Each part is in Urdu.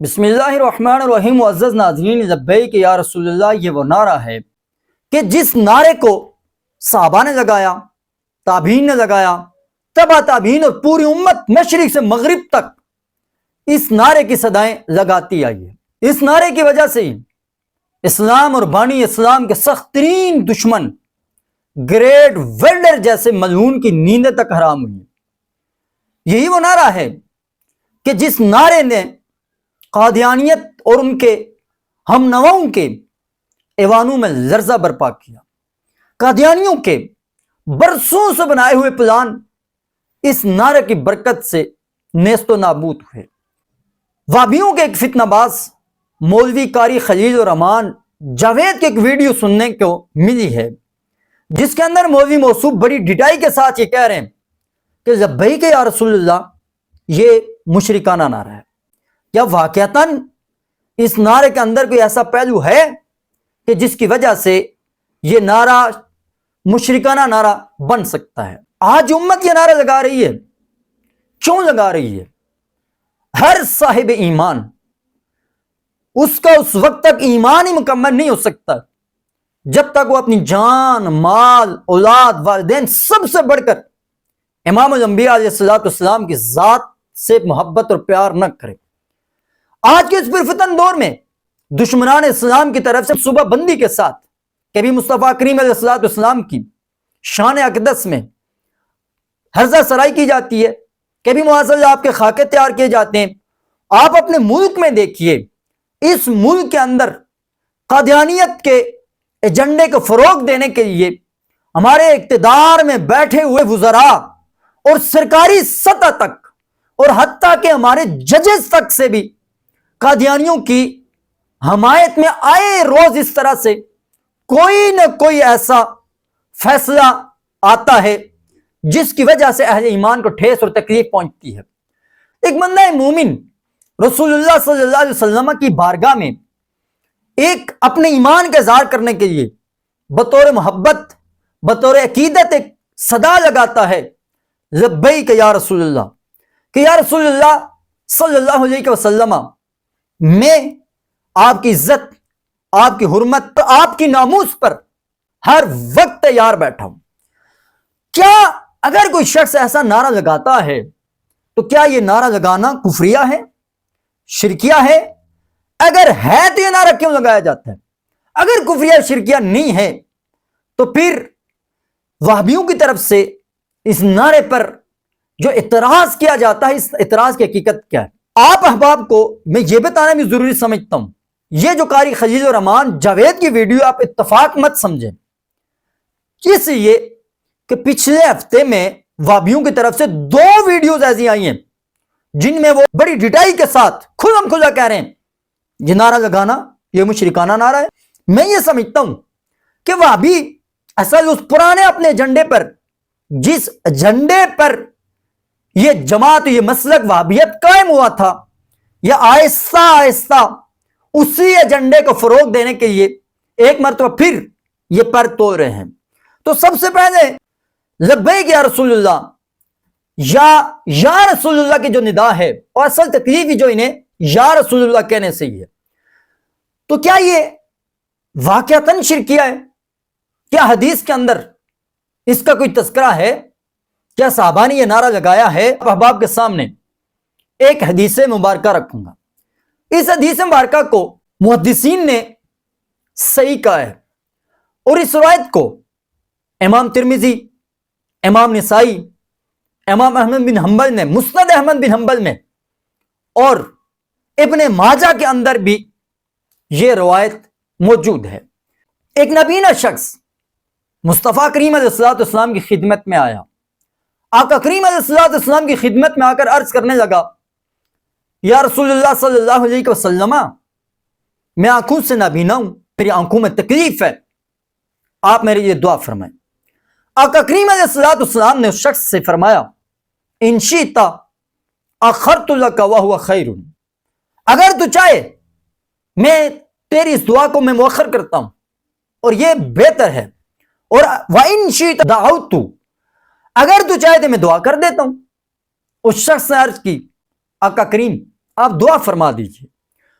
بسم اللہ الرحمن الرحیم. معزز ناظرین، لبیک یا رسول اللہ یہ وہ نعرہ ہے کہ جس نعرے کو صحابہ نے لگایا، تابعین نے لگایا، تبع تابعین اور پوری امت مشرق سے مغرب تک اس نعرے کی صدائیں لگاتی آئی ہے. اس نعرے کی وجہ سے اسلام اور بانی اسلام کے سخت ترین دشمن گریٹ ویلڈر جیسے ملعون کی نیندیں تک حرام ہوئی. یہی وہ نعرہ ہے کہ جس نعرے نے قادیانیت اور ان کے ہم نواؤں کے ایوانوں میں لرزہ برپا کیا. قادیانیوں کے برسوں سے بنائے ہوئے پلان اس نعرے کی برکت سے نیست و نابود ہوئے. وابیوں کے ایک فتنہ باز مولوی قاری خلیل الرحمان جاوید کی ایک ویڈیو سننے کو ملی ہے، جس کے اندر مولوی موصوف بڑی ڈٹائی کے ساتھ یہ کہہ رہے ہیں کہ لبیک یا رسول اللہ یہ مشرکانہ نعرہ ہے. کیا واقعتاً اس نعرے کے اندر کوئی ایسا پہلو ہے کہ جس کی وجہ سے یہ نعرہ مشرکانہ نعرہ بن سکتا ہے؟ آج امت یہ نعرہ لگا رہی ہے. کیوں لگا رہی ہے؟ ہر صاحب ایمان اس کا اس وقت تک ایمان ہی مکمل نہیں ہو سکتا جب تک وہ اپنی جان، مال، اولاد، والدین سب سے بڑھ کر امام الانبیاء علیہ السلام کی ذات سے محبت اور پیار نہ کرے. آج کے اس پرفتن دور میں دشمنان اسلام کی طرف سے صوبہ بندی کے ساتھ کبھی مصطفیٰ کریم علیہ السلام کی شان اقدس میں ہرزہ سرائی کی جاتی ہے، کبھی معاذ اللہ آپ کے خاکے تیار کیے جاتے ہیں. آپ اپنے ملک میں دیکھیے، اس ملک کے اندر قادیانیت کے ایجنڈے کو فروغ دینے کے لیے ہمارے اقتدار میں بیٹھے ہوئے وزراء اور سرکاری سطح تک اور حتیٰ کہ ہمارے ججز تک سے بھی قادیانیوں کی حمایت میں آئے روز اس طرح سے کوئی نہ کوئی ایسا فیصلہ آتا ہے جس کی وجہ سے اہل ایمان کو ٹھیس اور تکلیف پہنچتی ہے. ایک بندہ مومن رسول اللہ صلی اللہ علیہ وسلم کی بارگاہ میں ایک اپنے ایمان کا اظہار کرنے کے لیے بطور محبت، بطور عقیدت ایک صدا لگاتا ہے، لبیک یا رسول اللہ، کہ یا رسول اللہ صلی اللہ علیہ وسلم میں آپ کی عزت، آپ کی حرمت، آپ کی ناموس پر ہر وقت تیار بیٹھا ہوں. کیا اگر کوئی شخص ایسا نعرہ لگاتا ہے تو کیا یہ نعرہ لگانا کفریہ ہے، شرکیہ ہے؟ اگر ہے تو یہ نعرہ کیوں لگایا جاتا ہے؟ اگر کفریہ شرکیہ نہیں ہے تو پھر وہابیوں کی طرف سے اس نعرے پر جو اعتراض کیا جاتا ہے، اس اعتراض کی حقیقت کیا ہے؟ آپ احباب کو میں یہ بتانا بھی ضروری سمجھتا ہوں، یہ جو قاری خلیل الرحمان جاوید کی ویڈیو آپ اتفاق مت سمجھیں، اس لیے کہ پچھلے ہفتے میں وابیوں کی طرف سے 2 ویڈیوز ایسی آئی ہیں جن میں وہ بڑی ڈٹائی کے ساتھ کھلم کھلا کہہ رہے ہیں یہ نعرہ لگانا یہ مشرکانہ نعرہ ہے. میں یہ سمجھتا ہوں کہ وابی اصل اس پرانے اپنے ایجنڈے پر، جس ایجنڈے پر یہ جماعت، یہ مسلک وہابیت قائم ہوا تھا، یہ آہستہ آہستہ اسی ایجنڈے کو فروغ دینے کے لیے ایک مرتبہ پھر یہ پر توڑ رہے ہیں. تو سب سے پہلے لبیک یا رسول اللہ یا رسول اللہ کی جو ندا ہے، اور اصل تکلیف ہی جو انہیں یا رسول اللہ کہنے سے ہی ہے، تو کیا یہ واقعتاً شرکیہ ہے؟ کیا حدیث کے اندر اس کا کوئی تذکرہ ہے؟ کیا صحابہ نے یہ نعرہ لگایا ہے؟ احباب کے سامنے ایک حدیث مبارکہ رکھوں گا. اس حدیث مبارکہ کو محدثین نے صحیح کہا ہے، اور اس روایت کو امام ترمذی، امام نسائی، امام احمد بن حنبل نے مسند احمد بن حنبل میں اور ابن ماجہ کے اندر بھی یہ روایت موجود ہے. ایک نبینا شخص مصطفیٰ کریم علیہ السلام کی خدمت میں آیا. آقا کریم علیہ السلام کی خدمت میں آ کر عرض کرنے لگا، یا رسول اللہ صلی اللہ علیہ وسلم میں آنکھوں سے نابینا ہوں، میری آنکھوں میں تکلیف ہے، آپ میرے لیے دعا فرمائیں. آقا کریم علیہ السلام نے اس شخص سے فرمایا، ان شئت اخرت لک وہو خیر، اگر تو چاہے میں تیری اس دعا کو میں مؤخر کرتا ہوں اور یہ بہتر ہے، اور وَإِن شِئْتَ دَعَوْتُ، اگر تو چاہے تو میں دعا کر دیتا ہوں. اس شخص نے عرض کی، آقا کریم آپ دعا فرما دیجیے.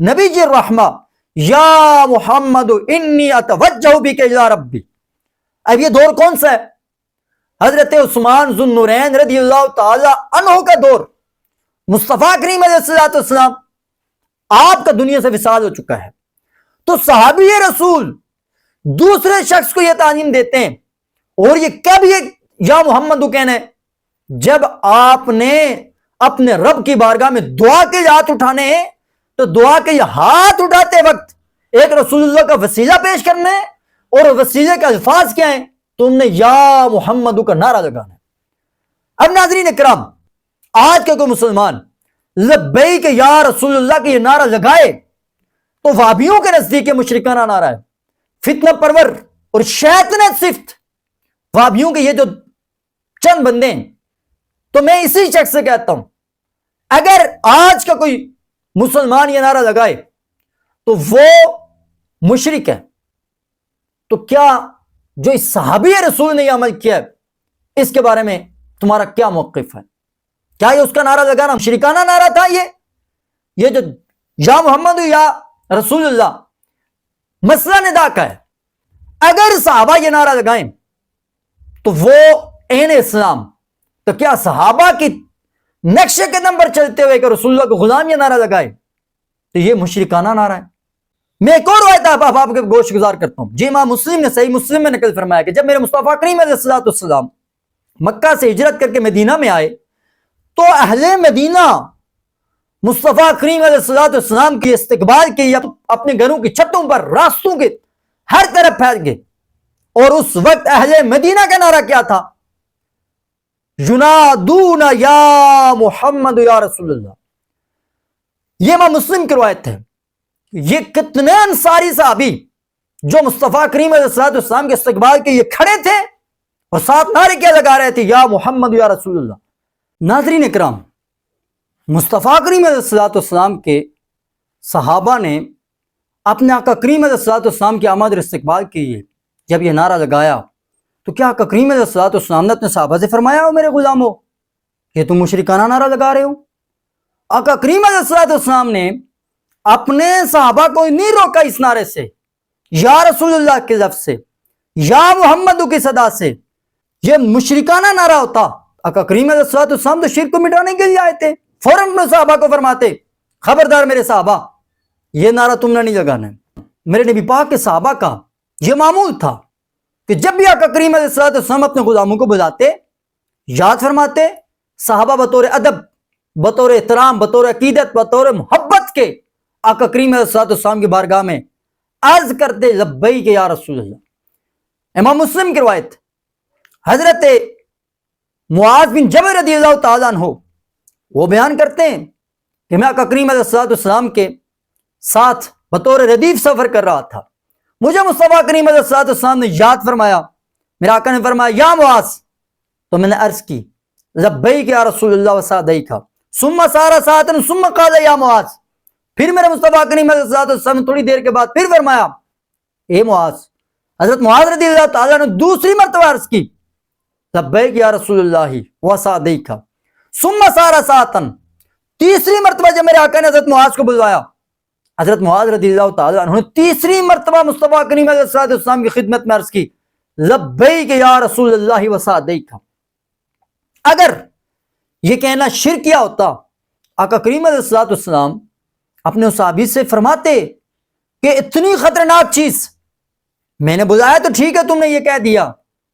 نبی جی الرحمہ یا محمد انی اتوجہ بک الی ربی. اب یہ دور کون سا ہے؟ حضرت عثمان ذو النورین رضی اللہ تعالی عنہ کا دور. مصطفیٰ کریم علیہ السلام آپ کا دنیا سے وصال ہو چکا ہے. تو صحابی رسول دوسرے شخص کو یہ تعلیم دیتے ہیں, اور یہ کب یہ یا محمد کہنا ہے؟ جب آپ نے اپنے رب کی بارگاہ میں دعا کے ہاتھ اٹھانے ہیں تو دعا کے ہاتھ اٹھاتے وقت ایک رسول اللہ کا وسیلہ پیش کرنا ہے, اور وسیلے کے الفاظ کیا ہیں؟ تم نے یا محمد کا نعرہ لگانا ہے. اب ناظرین اکرام, آج کے کوئی مسلمان لبیک یا رسول اللہ کے یہ نعرہ لگائے تو وہابیوں کے نزدیک یہ مشرکانہ نعرہ ہے, فتنہ پرور اور شیطنت صفت وہابیوں کے یہ جو چند بندے ہیں. تو میں اسی شخص سے کہتا ہوں, اگر آج کا کوئی مسلمان یہ نعرہ لگائے تو وہ مشرک ہے, تو کیا جو اس صحابی رسول نے یہ عمل کیا ہے اس کے بارے میں تمہارا کیا موقف ہے؟ کیا یہ اس کا نعرہ لگانا مشرکانہ نعرہ تھا؟ یہ جو یا محمد یا رسول اللہ مسئلہ ندا کا ہے, اگر صحابہ یہ نعرہ لگائیں تو وہ عین اسلام, تو کیا صحابہ کی نقش قدم پر چلتے ہوئے کہ رسول اللہ کو غلام یہ نعرہ لگائے تو یہ مشرکانہ نعرہ ہے. میں ایک اور روایت آپ کے گوش گزار کرتا ہوں. جی امام مسلم نے صحیح مسلم میں نقل فرمایا کہ جب میرے مصطفیٰ کریم علیہ السلام مکہ سے ہجرت کر کے مدینہ میں آئے تو اہل مدینہ مصطفیٰ کریم علیہ السلام کی استقبال کے اپنے گھروں کی چھتوں پر راستوں کے ہر طرف پھیل گئے. اور اس وقت اہل مدینہ کا نعرہ کیا تھا؟ ینادون یا محمد یا رسول اللہ. یہ امام مسلم کی روایت ہے. یہ کتنے انصاری صحابی جو مصطفیٰ کریم علیہ السلام کے استقبال کے یہ کھڑے تھے اور ساتھ نعرے کیا لگا رہے تھے, یا محمد یا رسول اللہ. ناظرین اکرام, مصطفیٰ کریم علیہ السلام کے صحابہ نے اپنے آقا کریم علیہ السلام کی آمد اور استقبال کے لیے جب یہ نعرہ لگایا تو کیا آقا کریم علیہ السلام نے اپنے صحابہ سے فرمایا, ہو میرے غلامو یہ تم مشرکانہ نعرہ لگا رہے ہو؟ آقا کریم علیہ السلام نے اپنے صحابہ کو نہیں روکا اس نعرے سے, یا رسول اللہ کے لفظ سے, یا محمد کی صدا سے. یہ مشرکانہ نعرہ ہوتا, آقا کریم علیہ السلام تو شرک کو مٹانے کے لیے آئے تھے. فوراً اپنے صحابہ کو فرماتے, خبردار میرے صحابہ, یہ نعرہ تم نے نہیں لگانا ہے. میرے نبی پاک کے صحابہ کا یہ معمول تھا کہ جب بھی آقا کریم علیہ السلام اپنے غلاموں کو بلاتے, یاد فرماتے, صحابہ بطور ادب, بطور احترام, بطور عقیدت, بطور محبت کے آقا کریم علیہ السلام کی بارگاہ میں عرض کرتے, لبیک یا رسول اللہ. امام مسلم کی روایت, حضرت معاذ بن جبل رضی اللہ تعالیٰ عنہ وہ بیان کرتے ہیں کہ میں آقا کریم علیہ السلام کے ساتھ بطور ردیف سفر کر رہا تھا. مجھے مصطفیٰ کریم علیہ السلام نے یاد فرمایا, میرے آقا نے فرمایا یا معاذ, تو میں نے عرض کی لبیک یا رسول اللہ وسعدیک, ثم سار ساعتا ثم قال یا معاذ. پھر میرے مصطفیٰ کریم علیہ السلام نے تھوڑی دیر کے بعد پھر فرمایا اے معاذ. حضرت معاذ رضی اللہ تعالیٰ نے دوسری مرتبہ عرض کی لبیک یا رسول اللہ وسعدیک, ثم سار ساعتا. تیسری مرتبہ جب میرے آقا نے حضرت معاذ کو بلوایا, حضرت معاذ رضی اللہ تعالیٰ عنہ نے تیسری مرتبہ مصطفیٰ کریم علیہ السلام کی خدمت میں عرض کی لبیک یا رسول اللہ وسعدیک. اگر یہ کہنا شرک کیا ہوتا, آقا کریم علیہ السلام اپنے اس صحابی سے فرماتے کہ اتنی خطرناک چیز میں نے بلایا تو ٹھیک ہے تم نے یہ کہہ دیا,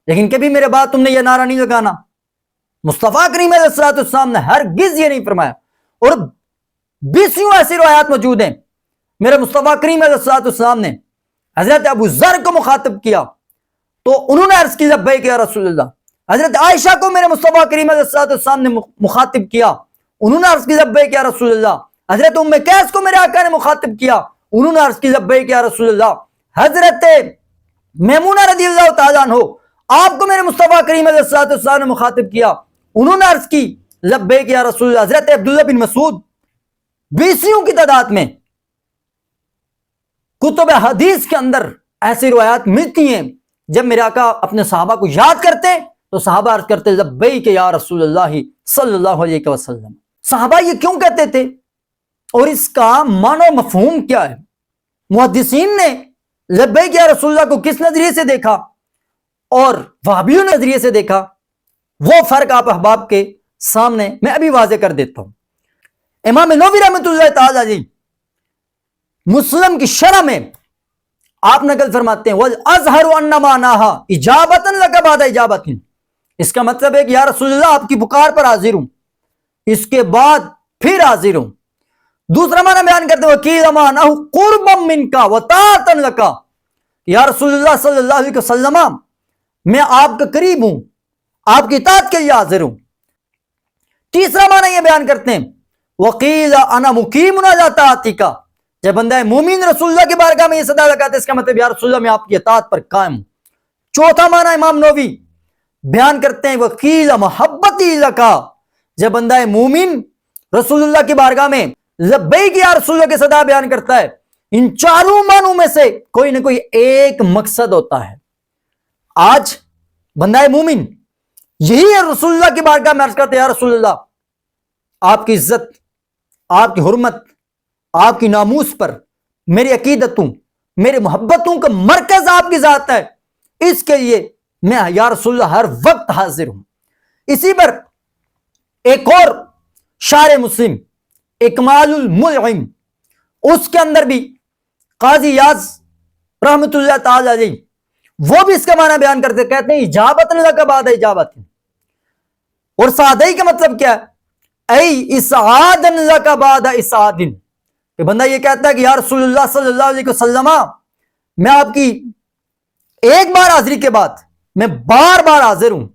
لیکن کبھی میرے بعد تم نے یہ نعرہ نہیں لگانا. مصطفیٰ کریم علیہ السلام نے ہرگز یہ نہیں فرمایا. اور 20 ایسی روایات موجود ہیں. میرے مصطفیٰ کریم علیہ السلام نے حضرت ابو ذر کو مخاطب کیا تو انہوں نے عرض کی لبیک یا رسول اللہ. حضرت عائشہ کو میرے مصطفیٰ کریم علیہ السلام نے مخاطب کیا, انہوں نے عرض کی لبیک یا رسول اللہ. حضرت ام قیس کو میرے آقا نے مخاطب کیا, انہوں نے عرض کی لبیک یا رسول اللہ. حضرت میمونہ رضی اللہ تعالیٰ عنہ آپ کو میرے مصطفیٰ کریم علیہ السلام نے مخاطب کیا, انہوں نے عرض کی لبیک یا رسول اللہ. حضرت عبداللہ بن مسعود 20 کی تعداد میں کتب حدیث کے اندر ایسی روایات ملتی ہیں جب میرے آقا اپنے صحابہ کو یاد کرتے تو صحابہ عرض کرتے لبیک یا رسول اللہ صلی اللہ علیہ وسلم. صحابہ یہ کیوں کہتے تھے؟ اور اس کا معنی و مفہوم کیا ہے؟ محدثین نے لبیک یا رسول اللہ کو کس نظریے سے دیکھا اور وہابیوں نے نظریے سے دیکھا، وہ فرق آپ احباب کے سامنے میں ابھی واضح کر دیتا ہوں۔ امام نووی رحمۃ اللہ تعالی علیہ مسلم کی شرح میں آپ نقل فرماتے ہیں وَالْأَظْهَرُ أَنَّ مَعْنَاهَا إِجَابَةً لَكَ بَعْدَ إِجَابَةٍ، اس کا مطلب ہے کہ یا رسول اللہ آپ کی پکار پر حاضر ہوں، اس کے بعد پھر حاضر ہوں۔ دوسرا معنی بیان کرتے ہیں وَقِيلَ مَعْنَاهُ قُرْبًا مِنْكَ وَطَاعَةً لَكَ، یا رسول اللہ صلی اللہ علیہ وسلم میں آپ کا قریب ہوں، آپ کی اطاعت کے لیے حاضر ہوں۔ تیسرا معنی یہ بیان کرتے ہیں وَقِيلَ أَنَا مُقِيمٌ عَلَىٰ طَاعَتِكَ، جب بندہ مومن رسول اللہ کی بارگاہ میں یہ صدا لگاتے ہیں، اس کا مطلب یا رسول اللہ میں آپ کی اطاعت پر قائم ہوں۔ چوتھا معنی امام نووی بیان کرتے ہیں وَقِيلَ مَحَبَّتِي لَكَ، جب بندہ مومن رسول اللہ کی بارگاہ میں لبیک یا رسول اللہ کی صدا بیان کرتا ہے، ان چاروں معنوں میں سے کوئی نہ کوئی ایک مقصد ہوتا ہے۔ آج بندہ مومن یہی ہے رسول اللہ کی بارگاہ میں عرض کرتے ہیں یا رسول اللہ آپ کی عزت، آپ کی حرمت، آپ کی ناموس پر میری عقیدتوں، میری محبتوں کا مرکز آپ کی ذات ہے، اس کے لیے میں یا رسول اللہ ہر وقت حاضر ہوں۔ اسی پر ایک اور شارح مسلم اکمال الملعم، اس کے اندر بھی قاضی یاز رحمۃ اللہ تعالی علیہ وہ بھی اس کا معنی بیان کرتے، کہتے ہیں اجابت لک بعد اجابت، اور سعادی کا مطلب کیا ہے؟ ای اسعاد لک بعد اسعاد، کہ بندہ یہ کہتا ہے کہ یا رسول اللہ صلی اللہ علیہ وسلم میں آپ کی ایک بار حاضری کے بعد میں بار بار حاضر ہوں،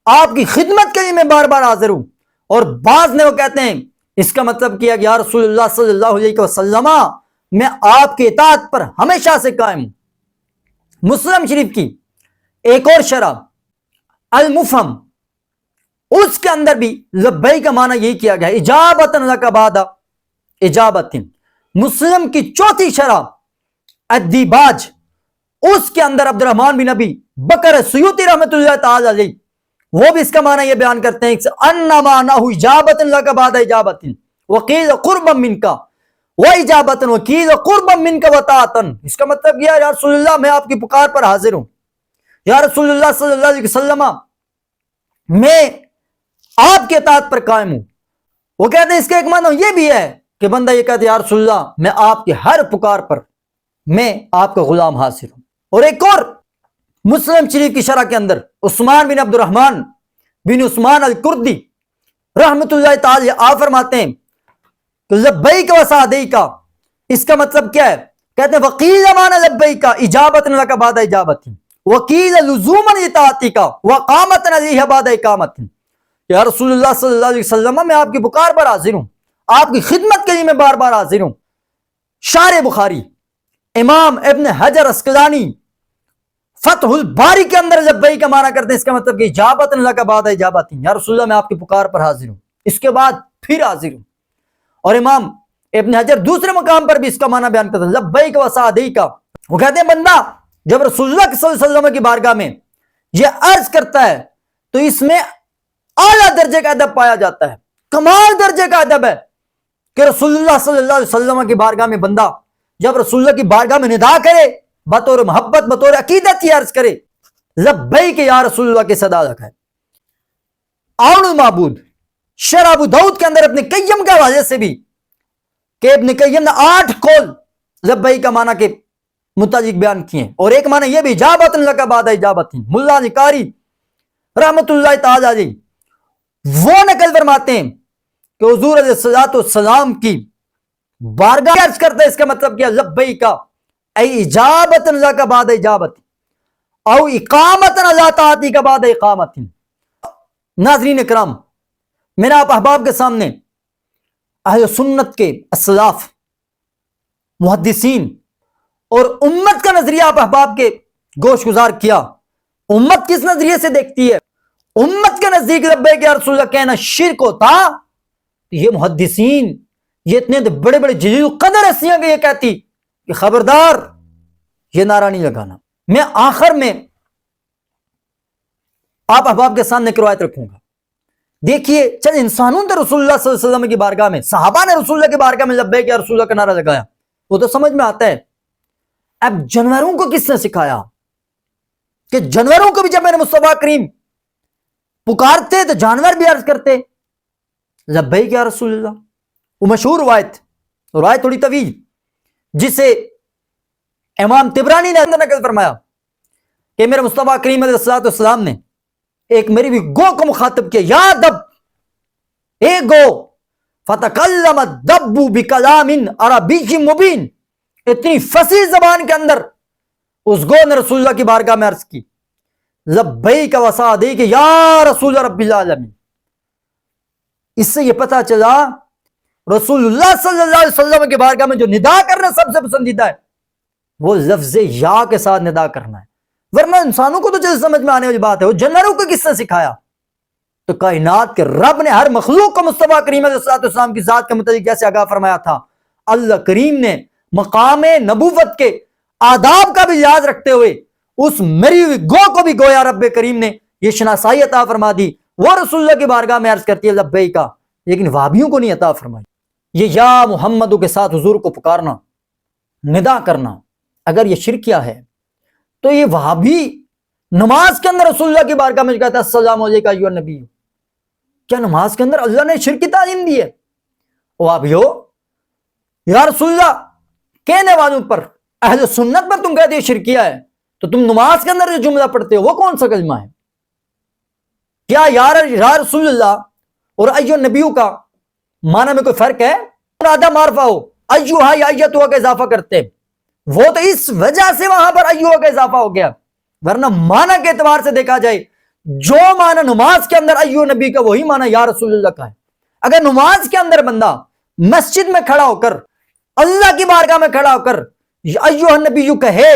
آپ کی خدمت کے لیے میں بار بار حاضر ہوں۔ اور بعض نے وہ کہتے ہیں اس کا مطلب کیا کہ یا رسول اللہ صلی اللہ علیہ وسلم میں آپ کی اطاعت پر ہمیشہ سے قائم ہوں۔ مسلم شریف کی ایک اور شرح المفہم، اس کے اندر بھی لبیک کا معنی یہی کیا گیا ہے اجابت لک بعد اجابت۔ مسلم کی چوتھی شرح الدیباج، اس کے اندر عبد الرحمن بن ابی بکر سیوطی رحمۃ اللہ تعالی علیہ وہ بھی اس کا معنی یہ بیان کرتے ہیں ان معناہ اجابت لک بعد اجابت وقیل قربا منک واجابت وقیل قربا منک وطاعتا، اس کا مطلب یہ ہے یا رسول اللہ میں آپ کی پکار پر حاضر ہوں، یا رسول اللہ صلی اللہ علیہ وسلم میں آپ کے اطاعت پر قائم ہوں۔ وہ کہتے ہیں اس کا ایک معنی یہ بھی ہے کہ بندہ یہ کہتے ہیں یا رسول اللہ میں آپ کی ہر پکار پر میں آپ کا غلام حاضر ہوں۔ اور ایک اور مسلم شریف کی شرح کے اندر عثمان بن عبد الرحمن بن عثمان الکردی رحمت اللہ تعالی آپ فرماتے ہیں کہ لبیک و سعدیک، اس کا مطلب کیا ہے؟ کہتے ہیں وقیل معنی لبیک اجابت لک بعد اجابت وقیل لزوما اطاعتک وقامت علیہ بعد اقامت، یا رسول اللہ صلی اللہ علیہ وسلم میں آپ کی پکار پر حاضر ہوں، آپ کی خدمت کے لیے میں بار بار حاضر ہوں۔ شارح بخاری امام ابن حجر اسقلانی فتح الباری کے اندر لبیک کا معنی کرتے ہیں، اس کا مطلب کہ اجابت لک بعد اجابت، یا رسول اللہ میں آپ کی پکار پر حاضر ہوں، اس کے بعد پھر حاضر ہوں۔ اور امام ابن حجر دوسرے مقام پر بھی اس کا معنی بیان کرتے ہیں لبیک و سعدیک، وہ کہتے ہیں بندہ جب رسول اللہ صلی اللہ علیہ وسلم کی بارگاہ میں یہ عرض کرتا ہے تو اس میں اعلیٰ درجے کا ادب پایا جاتا ہے، کمال درجے کا ادب ہے کہ رسول اللہ صلی اللہ علیہ وسلم کی بارگاہ میں بندہ جب رسول اللہ کی بارگاہ میں ندا کرے بطور محبت بطور عقیدت کی عرض کرے لبیک یا رسول اللہ کی صدا لگائے۔ عون المعبود شرح ابو داؤد کے اندر ابن قیم کے حوالے سے بھی کہ ابن قیم نے 8 قول لبیک کا معنی کے متعلق بیان کیے ہیں، اور ایک معنی یہ بھی اجابت لک بعد اجابت۔ ملا علی قاری رحمت اللہ تعالی علیہ وہ نقل فرماتے ہیں کہ حضور علیہ الصلوۃ والسلام کی بارگاہ عرض کرتے ہیں، اس کا مطلب کیا لبیک ای اجابت لک بعد اجابت او اقامت علی طاعتک بعد اقامت۔ ناظرین اکرام، میرا آپ احباب کے سامنے اہل سنت کے اسلاف محدثین اور امت کا نظریہ آپ احباب کے گوش گزار کیا۔ امت کس نظریے سے دیکھتی ہے؟ امت کے نزدیک لبیک یا رسول اللہ کہنا شرک ہوتا، یہ محدثین یہ اتنے بڑے بڑے جلیل قدر ہستیاں کہ یہ کہتی کہ خبردار یہ نعرہ نہیں لگانا۔ میں آخر میں آپ احباب کے سامنے ایک روایت رکھوں گا دیکھیے چل انسانوں نے رسول اللہ صلی اللہ علیہ وسلم کی بارگاہ میں، صحابہ نے رسول اللہ کی بارگاہ میں لبیک یا رسول اللہ کا نعرہ لگایا، وہ تو سمجھ میں آتا ہے۔ اب جانوروں کو کس نے سکھایا کہ جانوروں کو بھی جب میں نے مصطفیٰ کریم پکارتے تو جانور بھی عرض کرتے لبیک یا رسول اللہ۔ وہ مشہور روایت تھوڑی طویل، جسے امام طبرانی نے اندر نقل فرمایا کہ میرے مصطفیٰ کریم علیہ السلام نے ایک میری بھی گو کو مخاطب کیا، یا دب، اے گو، فتکلم الدب بکلام عربی مبین، اتنی فصیح زبان کے اندر اس گو نے رسول اللہ کی بارگاہ میں عرض کی لبیک وسعدیک یا رسول رب العالمین۔ اس سے یہ پتہ چلا رسول اللہ صلی اللہ علیہ وسلم کے بارگاہ میں جو ندا کرنا سب سے پسندیدہ ہے وہ لفظ یا کے ساتھ ندا کرنا ہے، ورنہ انسانوں کو تو جیسے سمجھ میں آنے والی بات ہے، وہ جانوروں کو کس نے سکھایا؟ تو کائنات کے رب نے ہر مخلوق کو مصطفیٰ کریم علیہ السلام کی ذات کے متعلق جیسے آگاہ فرمایا تھا، اللہ کریم نے مقام نبوت کے آداب کا بھی لحاظ رکھتے ہوئے اس مری ہوئی گو کو بھی گویا رب کریم نے یہ شناسائی عطا فرما دی، وہ رسول اللہ کی بارگاہ میں عرض کرتی ہے لبیکا، لیکن وہابیوں کو نہیں عطا فرمائی۔ یہ یا محمدوں کے ساتھ حضور کو پکارنا، ندا کرنا، اگر یہ شرکیہ ہے تو یہ وہابی نماز کے اندر رسول اللہ کی بارگاہ میں کہتا ہے السلام علیکم ایھا النبی، کیا نماز کے اندر اللہ نے شرک کی تعلیم دی ہے؟ وہابیو، یا رسول اللہ کہنے والوں پر، اہل سنت پر تم کہتے ہو شرکیہ ہے، تو تم نماز کے اندر جو جملہ پڑھتے ہو وہ کون سا کلمہ ہے؟ کیا یا رسول اللہ اور ایھا النبی کا معنی میں کوئی فرق ہے؟ آدھا معرفہ ہو، ایھا یا ایھا کا اضافہ کرتے ہیں، وہ تو اس وجہ سے وہاں پر ایھا کا اضافہ ہو گیا، ورنہ معنی کے اعتبار سے دیکھا جائے جو معنی نماز کے اندر ایھا نبی کا وہی معنی یا رسول اللہ کا ہے۔ اگر نماز کے اندر بندہ مسجد میں کھڑا ہو کر اللہ کی بارگاہ میں کھڑا ہو کر ایھا نبی کہے،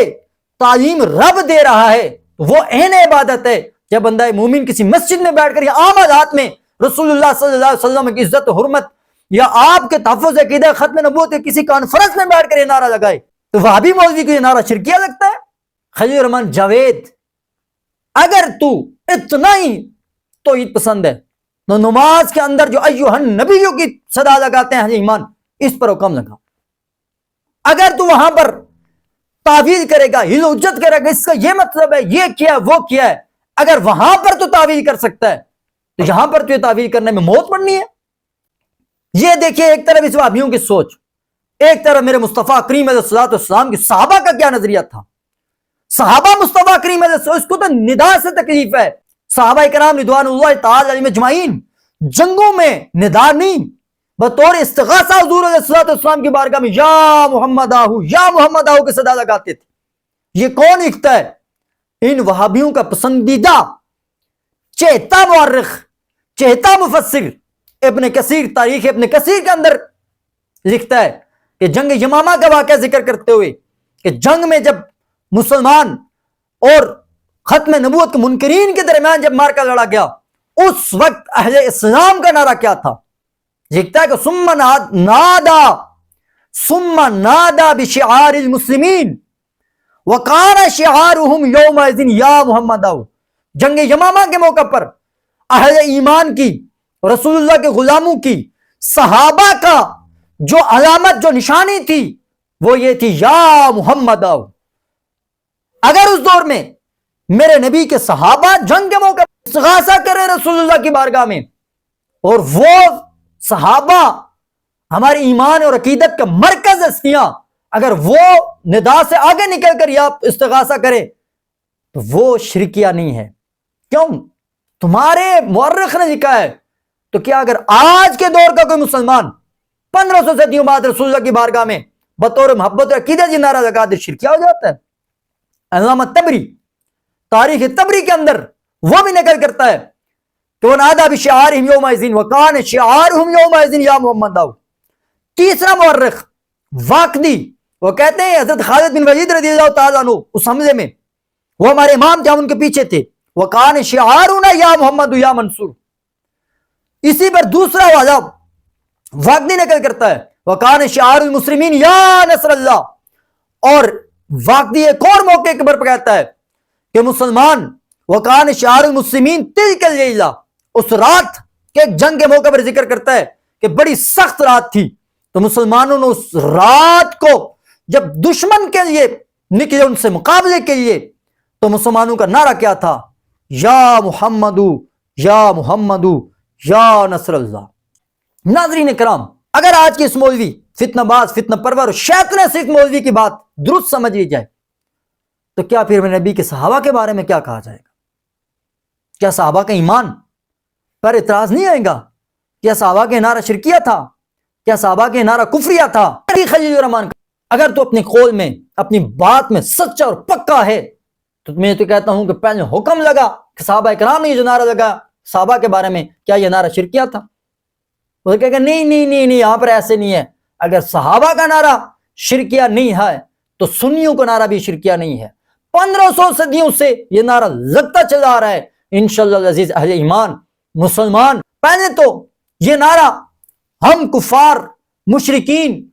تعلیم رب دے رہا ہے، وہ عین عبادت ہے۔ جب بندہ مومن کسی مسجد میں بیٹھ کر یا عام حالات میں رسول اللہ صلی اللہ علیہ وسلم کی عزت و حرمت یا آپ کے تحفظ عقیدہ ختم نبوت کے کسی کانفرنس میں بیٹھ کر یہ نعرہ لگائے تو وہابی مولوی کو یہ نعرہ شرکیہ لگتا ہے؟ خلیل الرحمن جاوید، اگر تو اتنا ہی توحید پسند ہے تو نماز کے اندر جو ایھا النبی کی صدا لگاتے ہیں اہل ایمان، اس پر حکم لگا۔ اگر تو وہاں پر تعویل کرے گا، ہل حجت کرے گا، اس کا یہ مطلب ہے، یہ کیا ہے، وہ کیا ہے، اگر وہاں پر تو تعویل کر سکتا ہے تو یہاں پر تو یہ تعویل کرنے میں موت پڑنی ہے۔ یہ دیکھیے ایک طرف اس وہابیوں کی سوچ، ایک طرف میرے مصطفیٰ کریم علیہ السلام کی صحابہ کا کیا نظریہ تھا۔ صحابہ مصطفیٰ کریم علیہ السلام، اس کو تو ندا سے تکلیف ہے، صحابہ کرام رضوان اللہ تعالی علیہم اجمعین جنگوں میں ندا نہیں، بطور استغاثہ حضور علیہ السلام کی بارگاہ میں یا محمد آہو، یا محمد آہو کی صدا لگاتے تھے۔ یہ کون لکھتا ہے؟ ان وہابیوں کا پسندیدہ چہتا مورخ، چہتا مفسر ابن کثیر، تاریخ ابن کثیر کے اندر لکھتا ہے کہ جنگ یمامہ کا واقعہ ذکر کرتے ہوئے کہ جنگ میں جب مسلمان اور ختم نبوت کے منکرین کے درمیان جب مارکا لڑا گیا، اس وقت اہل اسلام کا نعرہ کیا تھا؟ لکھتا ہے کہ ثم نادا بشعار المسلمین وکان شعارہم یومئذ یا محمد آؤ۔ جنگ یمامہ کے موقع پر اہل ایمان کی، رسول اللہ کے غلاموں کی، صحابہ کا جو علامت، جو نشانی تھی وہ یہ تھی یا محمد آؤ۔ اگر اس دور میں میرے نبی کے صحابہ جنگ کے موقع پر استغاثہ کرے رسول اللہ کی بارگاہ میں، اور وہ صحابہ ہمارے ایمان اور عقیدت کا مرکز ہستیاں، اگر وہ ندا سے آگے نکل کر یا استغاثہ کرے تو وہ شرکیہ نہیں ہے۔ کیوں؟ تمہارے مورخ نے لکھا ہے، تو کیا اگر آج کے دور کا کوئی مسلمان 1500 صدیوں بعد رسول اللہ کی بارگاہ میں بطور محبت اور عقیدت یہ نعرہ لگا دے شرکیہ ہو جاتا ہے؟ علامہ تبری تاریخ تبری کے اندر وہ بھی نقل کرتا ہے کہ وہ نادا بشعارہم یومئذ وکان شعارہم یومئذ یا محمد آؤ۔ تیسرا مورخ واقدی، وہ کہتے ہیں حضرت خالد بن ولید رضی اللہ تعالیٰ عنہ اس حملے میں وہ ہمارے امام تھے، ہم ان کے پیچھے تھے، وکان شعارنا یا محمد یا منصور۔ اسی پر دوسرا والا واقدی نقل کرتا ہے وکان شعار المسلمین یا نصر اللہ، اور واقدی ایک اور موقع پر کہتا ہے کہ مسلمان وکان شعار المسلمین تلک اللیلہ، اس رات کہ ایک جنگ کے موقع پر ذکر کرتا ہے کہ بڑی سخت رات تھی، تو مسلمانوں نے اس رات کو جب دشمن کے لیے نکلے، ان سے مقابلے کے لیے، تو مسلمانوں کا نعرہ کیا تھا؟ یا محمدو یا محمدو یا نصر اللہ۔ ناظرین کرام، اگر آج کی اس مولوی فتنہ باز، فتنہ پرور، شیطان صرف مولوی کی بات درست سمجھ لی جائے تو کیا پھر نبی کے صحابہ کے بارے میں کیا کہا جائے گا؟ کیا صحابہ کا ایمان پر اعتراض نہیں آئے گا؟ کیا صحابہ کے نعرہ شرکیہ تھا؟ کیا صحابہ کے نعرہ کفریہ تھا؟ خلیل الرحمن، اگر تو اپنے قول میں، اپنی بات میں سچا اور پکا ہے تو میں تو کہتا ہوں کہ پہلے حکم لگا کہ صحابہ کرام نے جو نعرہ لگا صحابہ کے بارے میں، کیا یہ نعرہ شرکیہ تھا؟ وہ کہے گا نہیں نہیں نہیں نہیں، یہاں پر ایسے نہیں ہے۔ اگر صحابہ کا نعرہ شرکیہ نہیں ہے تو سنیوں کا نعرہ بھی شرکیہ نہیں ہے۔ 1500 صدیوں سے یہ نعرہ لگتا چلا آ رہا ہے۔ انشاءاللہ العزیز اہل ایمان مسلمان، پہلے تو یہ نعرہ ہم کفار، مشرکین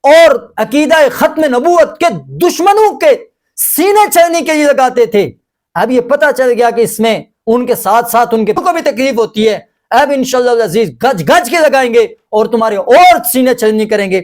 اور عقیدہ ختم نبوت کے دشمنوں کے سینے چلنے کے لیے لگاتے تھے۔ اب یہ پتہ چل گیا کہ اس میں ان کے ساتھ ساتھ ان کے کو بھی تکلیف ہوتی ہے۔ اب انشاءاللہ العزیز گج گج کے لگائیں گے اور تمہارے اور سینے چلنی کریں گے۔